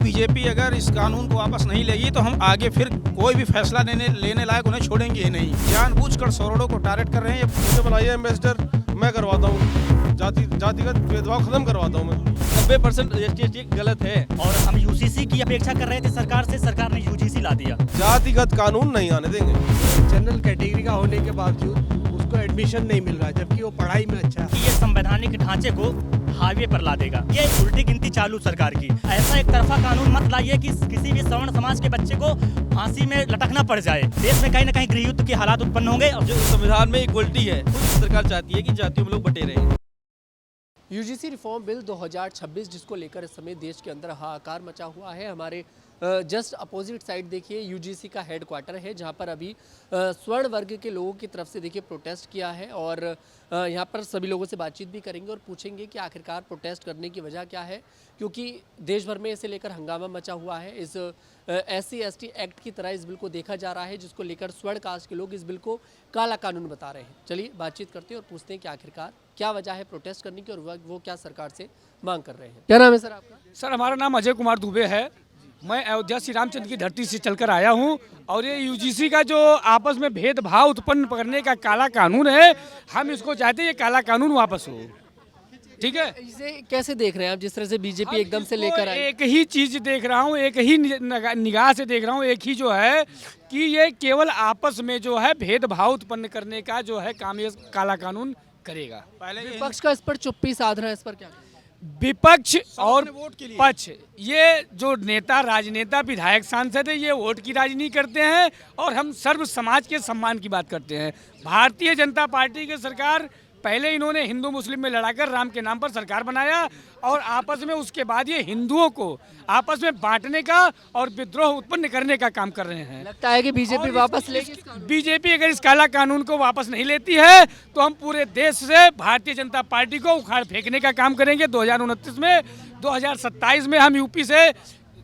BJP अगर इस कानून को वापस नहीं लेगी तो हम आगे फिर कोई भी फैसला लेने लायक उन्हें छोड़ेंगे ही नहीं। जानबूझकर सौरों को टारगेट कर रहे हैं। मुझे बनाइए एम्बेसडर, मैं करवाता हूँ। जातिगत भेदभाव खत्म करवाता हूँ मैं। 90% एसटी गलत है और हम यूजीसी की अपेक्षा कर रहे थे सरकार से, सरकार ने यूजीसी ला दिया। जातिगत कानून नहीं आने देंगे। जनरल कैटेगरी का होने के बावजूद उसको एडमिशन नहीं मिल रहा है, जबकि वो पढ़ाई में अच्छा है। ये संवैधानिक ढांचे को हाईवे पर ला देगा। ये उल्टी गिनती चालू सरकार की। ऐसा एक तरफा कानून मत लाइए कि किसी भी सवर्ण समाज के बच्चे को फांसी में लटकना पड़ जाए। देश में कहीं न कहीं गृह युद्ध के हालात उत्पन्न होंगे। जो संविधान में इक्वलिटी है, सरकार चाहती है कि जातियों में लोग बटे रहें। यूजीसी रिफॉर्म बिल 2026 जिसको लेकर इस समय देश के अंदर हाहाकार मचा हुआ है। हमारे जस्ट अपोजिट साइड देखिए यूजीसी का हेडक्वार्टर है, जहां पर अभी स्वर्ण वर्ग के लोगों की तरफ से देखिए प्रोटेस्ट किया है और यहां पर सभी लोगों से बातचीत भी करेंगे और पूछेंगे कि आखिरकार प्रोटेस्ट करने की वजह क्या है, क्योंकि देश भर में इसे लेकर हंगामा मचा हुआ है। इस SC/ST एक्ट की तरह इस बिल को देखा जा रहा है, जिसको लेकर स्वर्ण कास्ट के लोग इस बिल को काला कानून बता रहे हैं। चलिए बातचीत करते हैं और पूछते हैं कि आखिरकार क्या वजह है प्रोटेस्ट करने की और वो क्या सरकार से मांग कर रहे हैं। क्या नाम है सर आपका? सर हमारा नाम अजय कुमार दुबे है। मैं अयोध्या श्री रामचंद्र की धरती से चलकर आया हूं और ये यूजीसी का जो आपस में भेदभाव उत्पन्न करने का काला कानून है, हम इसको चाहते हैं ये काला कानून वापस हो। ठीक है, इसे कैसे देख रहे हैं आप, जिस तरह से बीजेपी एकदम से लेकर आई? एक ही चीज देख रहा हूँ, एक ही निगाह से देख रहा हूँ, एक ही जो है कि ये केवल आपस में जो है भेदभाव उत्पन्न करने का जो है काम ये काला कानून करेगा। विपक्ष का इस पर चुप्पी साध रहा है, इस पर क्या? विपक्ष और पक्ष, ये जो नेता राजनेता विधायक सांसद है, ये वोट की राजनीति करते हैं और हम सर्व समाज के सम्मान की बात करते हैं। भारतीय जनता पार्टी की सरकार पहले इन्होंने हिंदू मुस्लिम में लड़ाकर राम के नाम पर सरकार बनाया और आपस में उसके बाद ये हिंदुओं को आपस में बांटने का और विद्रोह उत्पन्न करने का काम कर रहे हैं। लगता है कि बीजेपी वापस लेगी। बीजेपी अगर इस काला कानून को वापस नहीं लेती है तो हम पूरे देश से भारतीय जनता पार्टी को उखाड़ फेंकने का काम करेंगे। 2029 में, 2027 में हम यूपी से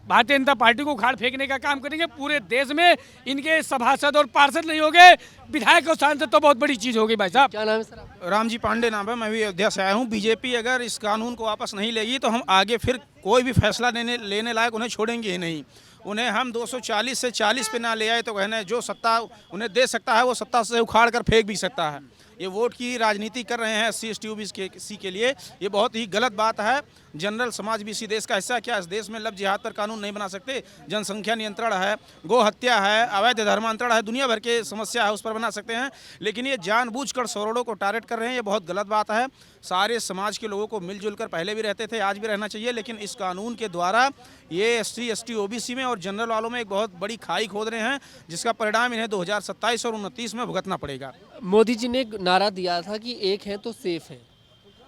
भारतीय जनता पार्टी को उखाड़ फेंकने का काम करेंगे। पूरे देश में इनके सभासद और पार्षद नहीं होंगे, विधायक और सांसद तो बहुत बड़ी चीज होगी। भाई साहब क्या नाम है सर आपका? रामजी पांडे नाम है, मैं भी अयोध्या से आया हूँ। बीजेपी अगर इस कानून को वापस नहीं लेगी तो हम आगे फिर कोई भी फैसला लेने लायक उन्हें छोड़ेंगे ही नहीं। उन्हें हम 240 से 40 पे ना ले आए तो कहना है जो सत्ता उन्हें दे सकता है वो सत्ता से उखाड़ कर फेंक भी सकता है। ये वोट की राजनीति कर रहे हैं SC/ST OBC के लिए, ये बहुत ही गलत बात है। जनरल समाज भी इसी देश का हिस्सा, क्या इस देश में लव जिहाद पर कानून नहीं बना सकते? जनसंख्या नियंत्रण है, गो हत्या है, अवैध धर्मांतरण है, दुनिया भर के समस्या है, उस पर बना सकते हैं। लेकिन ये जानबूझकर सौरों को टारगेट कर रहे हैं, ये बहुत गलत बात है। सारे समाज के लोगों को मिलजुल कर पहले भी रहते थे, आज भी रहना चाहिए, लेकिन इस कानून के द्वारा ये SC/ST OBC में और जनरल वालों में एक बहुत बड़ी खाई खोद रहे हैं, जिसका परिणाम इन्हें 2027 और 29 में भुगतना पड़ेगा। मोदी जी ने नारा दिया था कि एक है तो सेफ है,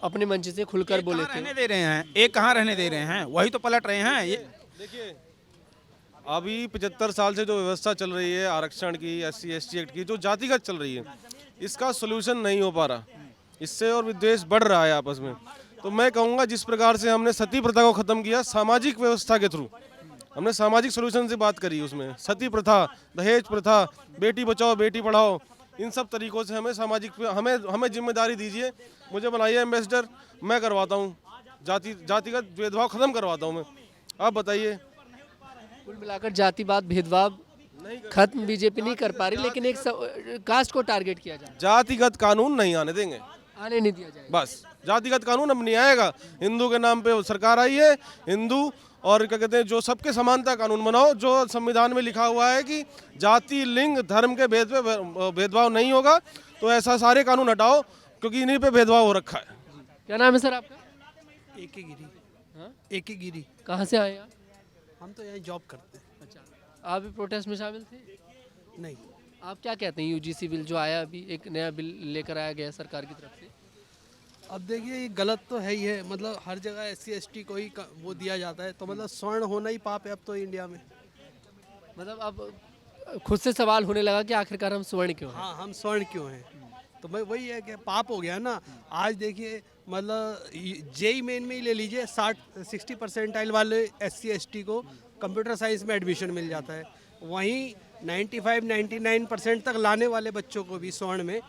अपने मंच से खुलकर बोले थे। रहने दे रहे हैं, एक कहाँ रहने दे रहे हैं, वही तो पलट रहे हैं। ये देखिए, अभी 75 साल से जो व्यवस्था चल रही है आरक्षण की, SC/ST एक्ट की, जो जातिगत चल रही है, इसका सोल्यूशन नहीं हो पा रहा। इससे और विद्वेष बढ़ रहा है आपस में। तो मैं कहूँगा जिस प्रकार से हमने सती प्रथा को खत्म किया सामाजिक व्यवस्था के थ्रू, हमने सामाजिक सोल्यूशन से बात करी, उसमें सती प्रथा, दहेज प्रथा, बेटी बचाओ बेटी पढ़ाओ, इन सब तरीकों से हमें सामाजिक हमें जिम्मेदारी दीजिए। मुझे बनाइए एम्बेसडर, मैं करवाता हूँ। जातिगत भेदभाव खत्म करवाता हूँ मैं। आप बताइए। कुल मिलाकर जातिवाद भेदभाव खत्म बीजेपी नहीं कर पा रही, लेकिन एक कास्ट को टारगेट किया जाए। जातिगत कानून नहीं आने देंगे, आने नहीं दिया जाएगा। बस जातिगत कानून अब नहीं आएगा। हिंदू के नाम पे सरकार आई है, हिंदू और क्या कहते हैं जो सबके समानता कानून बनाओ, जो संविधान में लिखा हुआ है कि जाति लिंग धर्म के भेद पे भेदभाव नहीं होगा, तो ऐसा सारे कानून हटाओ क्योंकि इन्हीं पे भेदभाव हो रखा है। क्या नाम है सर आपका? एक ही गिरी। हाँ? एक ही गिरी। कहाँ से आए आप? हम तो यहाँ जॉब करते हैं। अच्छा, आप भी प्रोटेस्ट में शामिल थे? नहीं। आप क्या कहते हैं यूजीसी बिल जो आया, अभी एक नया बिल लेकर आया गया सरकार की तरफ से? अब देखिए ये गलत तो है ही है, मतलब हर जगह SC/ST को ही वो दिया जाता है, तो मतलब स्वर्ण होना ही पाप है अब तो इंडिया में। मतलब अब खुद से सवाल होने लगा कि आखिरकार हम स्वर्ण क्यों हैं? हाँ, हम स्वर्ण क्यों हैं? तो मैं वही है कि पाप हो गया ना। आज देखिए मतलब JEE मेन में ही ले लीजिए, 60 परसेंटाइल वाले SC/ST को कंप्यूटर साइंस में एडमिशन मिल जाता है। वहीं 95-99% तक लाने वाले बच्चों को भी स्वर्ण में,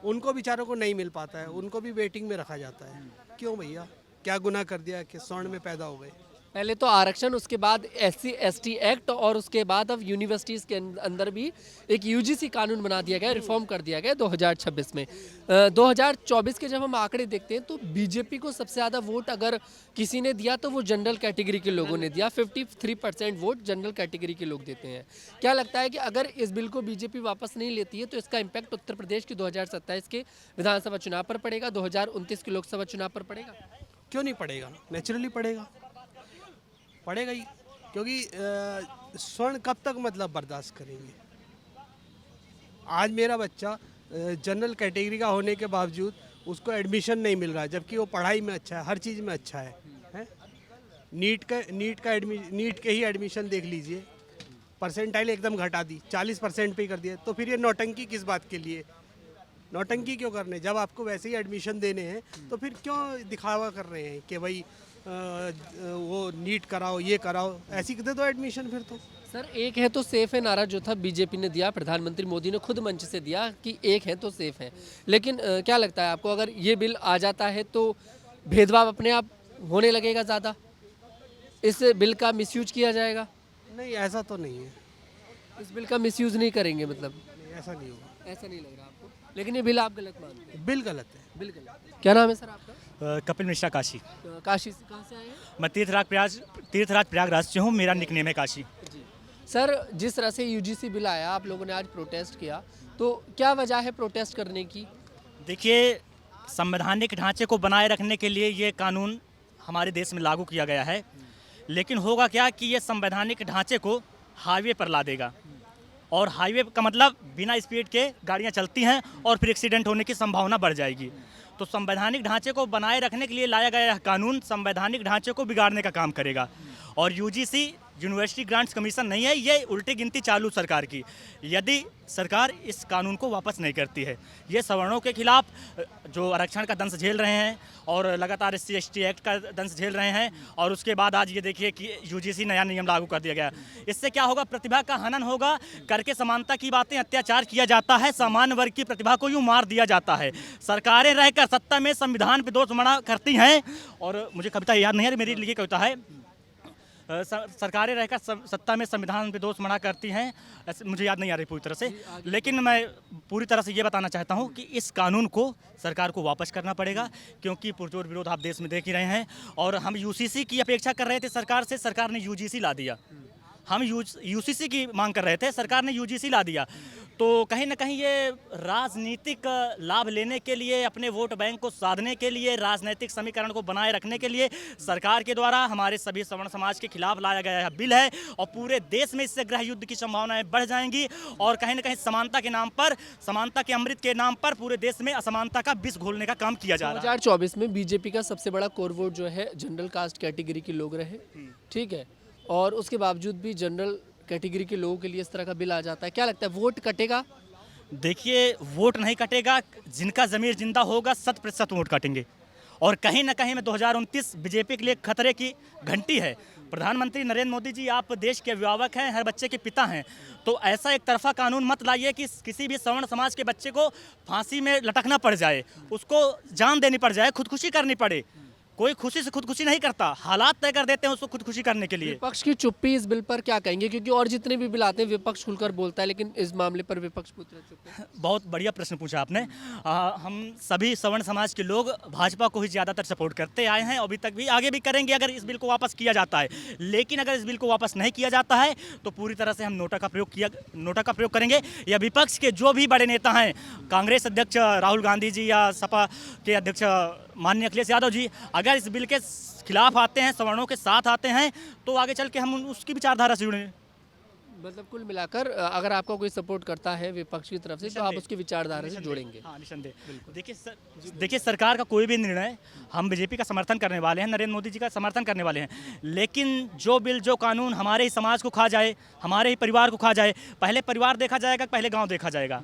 उनको बेचारों को नहीं मिल पाता है, उनको भी वेटिंग में रखा जाता है। क्यों भैया, क्या गुनाह कर दिया कि स्वर्ण में पैदा हो गए? पहले तो आरक्षण, उसके बाद SC ST एक्ट और उसके बाद अब यूनिवर्सिटीज़ के अंदर भी एक UGC कानून बना दिया गया, रिफॉर्म कर दिया गया 2026 में। 2024 के जब हम आंकड़े देखते हैं तो बीजेपी को सबसे ज़्यादा वोट अगर किसी ने दिया तो वो जनरल कैटेगरी के लोगों ने दिया। 53% वोट जनरल कैटेगरी के लोग देते हैं। क्या लगता है कि अगर इस बिल को बीजेपी वापस नहीं लेती है तो इसका इम्पैक्ट उत्तर प्रदेश के 2027 के विधानसभा चुनाव पर पड़ेगा, 2029 के लोकसभा चुनाव पर पड़ेगा? क्यों नहीं पड़ेगा, नेचुरली पड़ेगा ही, क्योंकि स्वर्ण कब तक मतलब बर्दाश्त करेंगे। आज मेरा बच्चा जनरल कैटेगरी का होने के बावजूद उसको एडमिशन नहीं मिल रहा है, जबकि वो पढ़ाई में अच्छा है, हर चीज़ में अच्छा है? नीट के ही एडमिशन देख लीजिए, परसेंटाइल एकदम घटा दी, 40% पे ही कर दिया। तो फिर ये नौटंकी किस बात के लिए, नौटंकी क्यों करने? जब आपको वैसे ही एडमिशन देने हैं तो फिर क्यों दिखावा कर रहे हैं कि भाई वो नीट कराओ, ये कराओ, ऐसी दे दो एडमिशन फिर तो। सर, एक है तो सेफ है नारा जो था बीजेपी ने दिया, प्रधानमंत्री मोदी ने खुद मंच से दिया कि एक है तो सेफ है, लेकिन क्या लगता है आपको अगर ये बिल आ जाता है तो भेदभाव अपने आप होने लगेगा ज़्यादा, इस बिल का मिसयूज किया जाएगा? नहीं, ऐसा तो नहीं है, इस बिल का मिसयूज नहीं करेंगे मतलब? नहीं, ऐसा नहीं होगा। ऐसा नहीं लग रहा आपको, लेकिन ये बिल आप गलत मानते हैं? बिल गलत है। बिल गलत है। क्या नाम है सर आपका? कपिल मिश्रा काशी। काशी से कहाँ से आए हैं? मैं तीर्थराज प्रयागराज से हूँ, मेरा निकनेम है काशी। जी सर, जिस तरह से UGC बिल आया, आप लोगों ने आज प्रोटेस्ट किया, तो क्या वजह है प्रोटेस्ट करने की? देखिए, संवैधानिक ढांचे को बनाए रखने के लिए ये कानून हमारे देश में लागू किया गया है, लेकिन होगा क्या कि ये संवैधानिक ढांचे को हाईवे पर ला देगा, और हाईवे का मतलब बिना स्पीड के गाड़ियाँ चलती हैं और फिर एक्सीडेंट होने की संभावना बढ़ जाएगी। तो संवैधानिक ढांचे को बनाए रखने के लिए लाया गया यह कानून संवैधानिक ढांचे को बिगाड़ने का काम करेगा। और UGC यूनिवर्सिटी ग्रांट्स कमीशन नहीं है, ये उल्टी गिनती चालू सरकार की। यदि सरकार इस कानून को वापस नहीं करती है, ये सवर्णों के खिलाफ जो आरक्षण का दंश झेल रहे हैं और लगातार SC ST एक्ट का दंश झेल रहे हैं, और उसके बाद आज ये देखिए कि UGC नया नियम लागू कर दिया गया। इससे क्या होगा? प्रतिभा का हनन होगा, करके समानता की बातें अत्याचार किया जाता है, सामान्य वर्ग की प्रतिभा को यूँ मार दिया जाता है। सरकारें रहकर सत्ता में संविधान पे दोष मना करती हैं, और मुझे कविता याद नहीं है, मेरी लिखी कविता है, सरकारें रहकर सत्ता में संविधान पे दोष मना करती हैं, मुझे याद नहीं आ रही पूरी तरह से, लेकिन मैं पूरी तरह से ये बताना चाहता हूँ कि इस कानून को सरकार को वापस करना पड़ेगा, क्योंकि पुरजोर विरोध आप देश में देख ही रहे हैं। और हम UCC की अपेक्षा कर रहे थे सरकार से, सरकार ने UGC ला दिया। हम UCC की मांग कर रहे थे, सरकार ने UGC ला दिया। तो कहीं ना कहीं ये राजनीतिक लाभ लेने के लिए, अपने वोट बैंक को साधने के लिए, राजनीतिक समीकरण को बनाए रखने के लिए सरकार के द्वारा हमारे सभी सवर्ण समाज के खिलाफ लाया गया यह बिल है, और पूरे देश में इससे गृह युद्ध की संभावनाएं बढ़ जाएंगी, और कहीं ना कहीं समानता के नाम पर, समानता के अमृत के नाम पर पूरे देश में असमानता का विष घोलने का काम किया जा रहा है। 2024 में बीजेपी का सबसे बड़ा कोर वोट जो है जनरल कास्ट कैटेगरी के लोग रहे, ठीक है, और उसके बावजूद भी जनरल कैटेगरी के लोगों के लिए इस तरह का बिल आ जाता है, क्या लगता है वोट कटेगा? देखिए, वोट नहीं कटेगा, जिनका ज़मीर जिंदा होगा 100% वोट काटेंगे, और कहीं ना कहीं में 2029 बीजेपी के लिए खतरे की घंटी है। प्रधानमंत्री नरेंद्र मोदी जी, आप देश के अभिभावक हैं, हर बच्चे के पिता हैं, तो ऐसा एक तरफा कानून मत लाइए कि किसी भी सवर्ण समाज के बच्चे को फांसी में लटकना पड़ जाए, उसको जान देनी पड़ जाए, खुदकुशी करनी पड़े। कोई खुशी से खुदकुशी नहीं करता, हालात तय कर देते हैं उसको खुदकुशी करने के लिए। विपक्ष की चुप्पी इस बिल पर क्या कहेंगे, क्योंकि और जितने भी बिल आते हैं विपक्ष खुलकर बोलता है, लेकिन इस मामले पर विपक्ष पूरी तरह चुप है? बहुत बढ़िया प्रश्न पूछा आपने। हम सभी सवर्ण समाज के लोग भाजपा को ही ज़्यादातर सपोर्ट करते आए हैं, अभी तक भी, आगे भी करेंगे अगर इस बिल को वापस किया जाता है। लेकिन अगर इस बिल को वापस नहीं किया जाता है तो पूरी तरह से हम नोटा का प्रयोग करेंगे, या विपक्ष के जो भी बड़े नेता हैं, कांग्रेस अध्यक्ष राहुल गांधी जी या सपा के अध्यक्ष माननीय अखिलेश यादव जी, अगर इस बिल के खिलाफ आते हैं, सवर्णों के साथ आते हैं, तो आगे चल के हम उसकी विचारधारा से जुड़ेंगे। मतलब कुल मिलाकर अगर आपका कोई सपोर्ट करता है विपक्ष की तरफ से तो आप उसकी विचारधारा से जोड़ेंगे? हाँ, निसंदेह। देखिए, सरकार का कोई भी निर्णय हम बीजेपी का समर्थन करने वाले हैं, नरेंद्र मोदी जी का समर्थन करने वाले हैं, लेकिन जो बिल, जो कानून हमारे ही समाज को खा जाए, हमारे ही परिवार को खा जाए, पहले परिवार देखा जाएगा, पहले गाँव देखा जाएगा,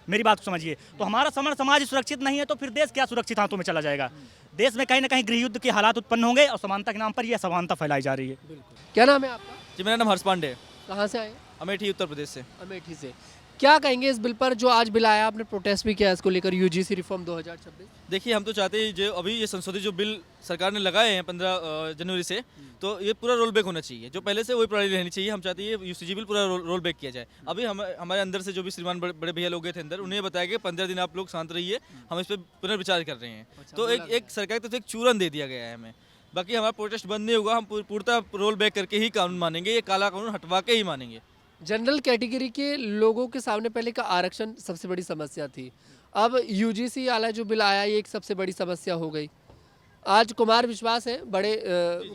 मेरी बात को समझिए। तो हमारा सवर्ण समाज सुरक्षित नहीं है तो फिर देश क्या सुरक्षित हाथों में चला जाएगा? देश में कहीं ना कहीं गृह युद्ध के हालात उत्पन्न होंगे, और समानता के नाम पर यह असमानता फैलाई जा रही है। क्या नाम है आपका? जी, मेरा नाम हर्ष पांडे है, कहाँ से आए? अमेठी उत्तर प्रदेश से। अमेठी से। क्या कहेंगे इस बिल पर जो आज बिल आया, आपने प्रोटेस्ट भी किया इसको लेकर, यूजीसी रिफॉर्म 2026? देखिए, हम तो चाहते हैं जो अभी ये संशोधित जो बिल सरकार ने लगाए हैं 15 जनवरी से, तो ये पूरा रोल बैक होना चाहिए। जो पहले से वही प्रणाली रहनी चाहिए। हम चाहते हैं ये यूसीजी बिल पूरा रोल बैक किया जाए। अभी हमारे अंदर से जो भी श्रीमान बड़े भैया लोग गए थे अंदर, उन्हें बताया कि 15 दिन आप लोग शांत रहिए, हम इस पर पुनर्विचार कर रहे हैं। तो एक सरकार की तरफ से एक चूरन दे दिया गया है हमें। बाकी हमारा प्रोटेस्ट बंद नहीं होगा, हम पूर्णतः रोल बैक करके ही कानून मानेंगे, ये काला कानून हटवा के ही मानेंगे। जनरल कैटेगरी के लोगों के सामने पहले का आरक्षण सबसे बड़ी समस्या थी, अब यूजीसी वाला जो बिल आया ये एक सबसे बड़ी समस्या हो गई। आज कुमार विश्वास हैं, बड़े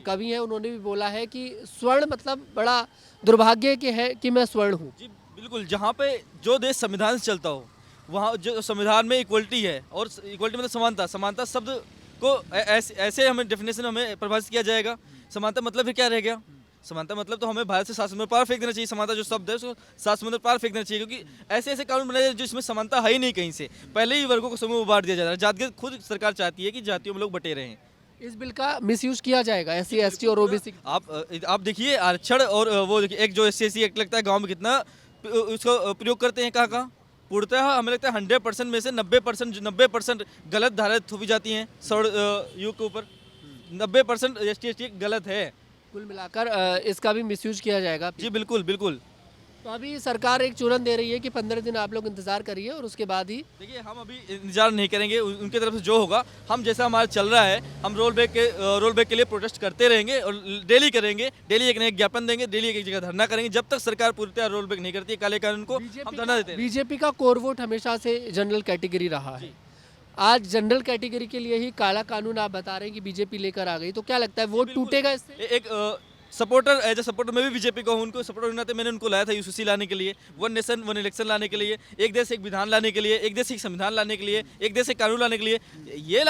कवि हैं, उन्होंने भी बोला है कि स्वर्ण मतलब बड़ा दुर्भाग्य के है कि मैं स्वर्ण हूँ। जी बिल्कुल, जहाँ पे जो देश संविधान से चलता हो, वहाँ जो संविधान में इक्वलिटी है, और इक्वलिटी मतलब समानता, समानता शब्द को ऐसे हमें डेफिनेशन हमें परिभाषित किया जाएगा। समानता मतलब फिर क्या रह गया? समानता मतलब तो हमें भारत से 7 समुद्र पार फेंक देना चाहिए। समानता जो शब्द है उसको 7 समुद्र पार फेंक देना चाहिए, क्योंकि ऐसे ऐसे कानून बनाए जिसमें समानता है ही नहीं कहीं से। पहले ही वर्गों को समूह में बांट दिया जा रहा है। जातिगत खुद सरकार चाहती है कि जातियों में लोग बटे रहें। इस बिल का मिसयूज किया जाएगा SC ST और OBC। आप देखिए आरक्षण और वो देखिए, एक जो SC SC एक्ट लगता है गाँव में कितना उसको प्रयोग करते हैं, कहाँ पूर्णतः हमें लगता है 100% में से 90% गलत धारा थोपी जाती हैं स्वर्ण युग के ऊपर। 90% ST ST गलत है। कुल मिलाकर इसका भी मिसयूज किया जाएगा। जी बिल्कुल बिल्कुल। तो अभी सरकार एक चूरन दे रही है कि 15 दिन आप लोग इंतजार करिए और उसके बाद ही देखिए, हम अभी इंतजार नहीं करेंगे, उनकी तरफ से जो होगा, हम जैसा हमारा चल रहा है, हम रोल बैक के लिए प्रोटेस्ट करते रहेंगे और डेली करेंगे। डेली एक नया ज्ञापन देंगे, डेली एक जगह धरना करेंगे, जब तक सरकार पूरी तरह रोल बैक नहीं करती है काले कानून को। हम धरना देते हैं। बीजेपी का कोर वोट हमेशा से जनरल कैटेगरी रहा है। आज जनरल कैटेगरी के लिए ही काला कानून आप बता रहे हैं कि बीजेपी लेकर आ गई, तो क्या लगता है वोट टूटेगा इससे? एक सपोर्टर, एज ए सपोर्टर मैं भी बीजेपी का हूँ, उनको सपोर्टर बनाते मैंने उनको लाया था यूसीसी लाने के लिए, 1 नेशन 1 इलेक्शन लाने के लिए, एक देश एक विधान लाने के लिए, एक देश एक संविधान लाने के लिए, एक देश एक कानून लाने के लिए। ये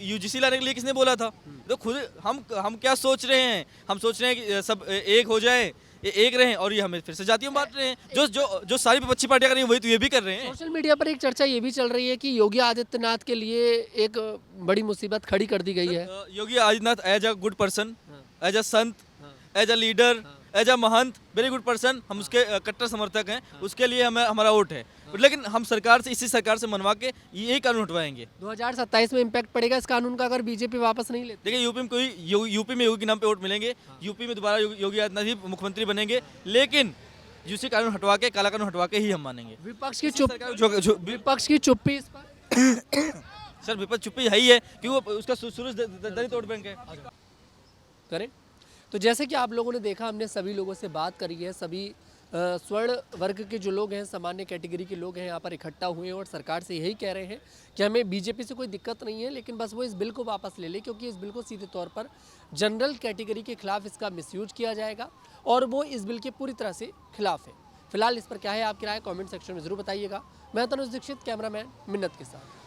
यूजीसी लाने के लिए किसने बोला था? तो खुद हम क्या सोच रहे हैं? हम सोच रहे हैं कि सब एक हो जाए, एक रहें, और ये हमें फिर से जातियों में बांट रहे हैं। जो सारी विपक्षी पार्टियां कर रही हैं वही तो ये भी कर रहे हैं। सोशल मीडिया पर एक चर्चा ये भी चल रही है कि योगी आदित्यनाथ के लिए एक बड़ी मुसीबत खड़ी कर दी गई है। Yogi Adityanath as a good person, as a sant, as a leader, as a mahant, very good person, हम उसके कट्टर समर्थक हैं। उसके लिए हमारा वोट है, लेकिन हम इसी सरकार से मनवा के यही कानून हटवाएंगे। 2027 में इम्पैक्ट पड़ेगा इस कानून का अगर बीजेपी वापस नहीं लेती? देखिए, यूपी में योगी के नाम पे वोट मिलेंगे, यूपी में दोबारा योगी आदित्यनाथ ही मुख्यमंत्री बनेंगे, लेकिन यूसी कानून हटवा के, काला कानून हटवा के ही हम मानेंगे। विपक्ष की चुप्पी इस पर सर, विपक्ष चुप्पी है ही है, क्योंकि वो उसका सूरज वोट बैंक है। करें तो जैसे कि आप लोगों ने देखा, हमने सभी लोगों से बात करी है, सभी स्वर्ण वर्ग के जो लोग हैं, सामान्य कैटेगरी के लोग हैं, यहाँ पर इकट्ठा हुए हैं और सरकार से यही कह रहे हैं कि हमें बीजेपी से कोई दिक्कत नहीं है, लेकिन बस वो इस बिल को वापस ले ले, क्योंकि इस बिल को सीधे तौर पर जनरल कैटेगरी के खिलाफ इसका मिसयूज किया जाएगा और वो इस बिल के पूरी तरह से खिलाफ है। फिलहाल इस पर क्या है आपकी राय, कमेंट सेक्शन में ज़रूर बताइएगा। मैं तनुज दीक्षित, कैमरामैन मिन्नत के साथ।